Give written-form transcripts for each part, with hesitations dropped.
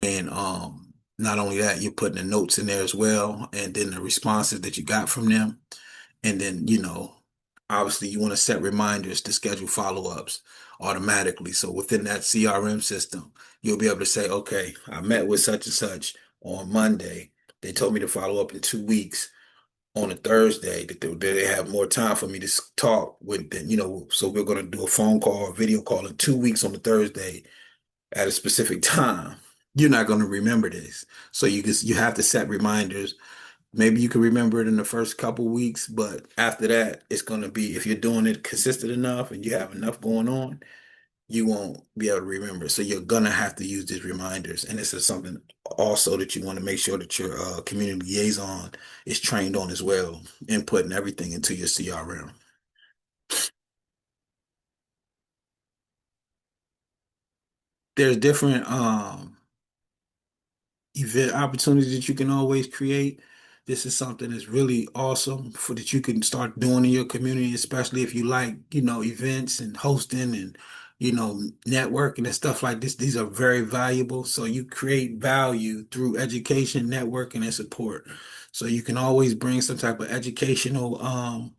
And not only that, you're putting the notes in there as well, and then the responses that you got from them. And then, obviously you want to set reminders to schedule follow-ups automatically. So within that CRM system, you'll be able to say, okay, I met with such and such on Monday. They told me to follow up in 2 weeks on a Thursday, that they have more time for me to talk with them, so we're going to do a phone call or video call in 2 weeks on the Thursday at a specific time. You're not going to remember this. So you have to set reminders. Maybe you can remember it in the first couple weeks, but after that, it's going to be, if you're doing it consistent enough and you have enough going on, you won't be able to remember. So you're going to have to use these reminders. And this is something also that you want to make sure that your community liaison is trained on as well, inputting everything into your CRM. There's different event opportunities that you can always create. This is something that's really awesome for that you can start doing in your community, especially if you like, events and hosting and, networking and stuff like this. These are very valuable. So you create value through education, networking, and support. So you can always bring some type of educational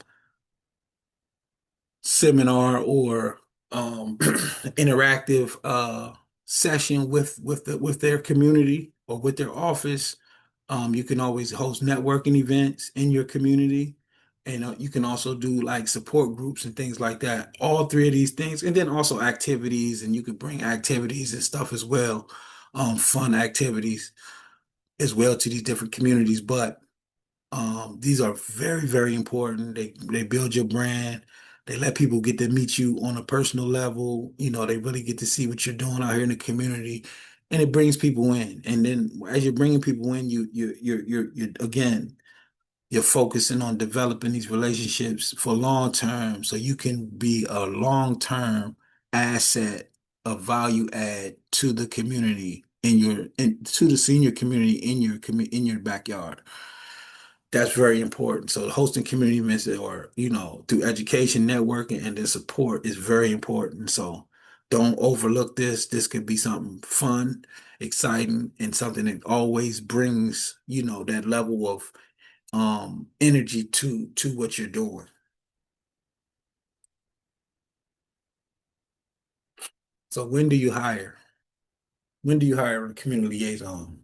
seminar or interactive session with their community or with their office. You can always host networking events in your community, and you can also do like support groups and things like that. All three of these things, and then also activities, and you can bring activities and stuff as well, fun activities as well to these different communities. But these are very, very important. They build your brand. They let people get to meet you on a personal level. They really get to see what you're doing out here in the community, and it brings people in. And then as you're bringing people in, you're again, you're focusing on developing these relationships for long term, so you can be a long term asset of value add to the community to the senior community in your backyard. That's very important. So hosting community events or, through education, networking, and then support is very important. So don't overlook this. This could be something fun, exciting, and something that always brings, that level of energy to what you're doing. So when do you hire? When do you hire a community liaison?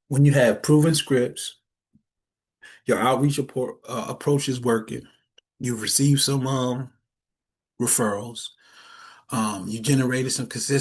When you have proven scripts, your approach is working, you've received some referrals, you generated some consistent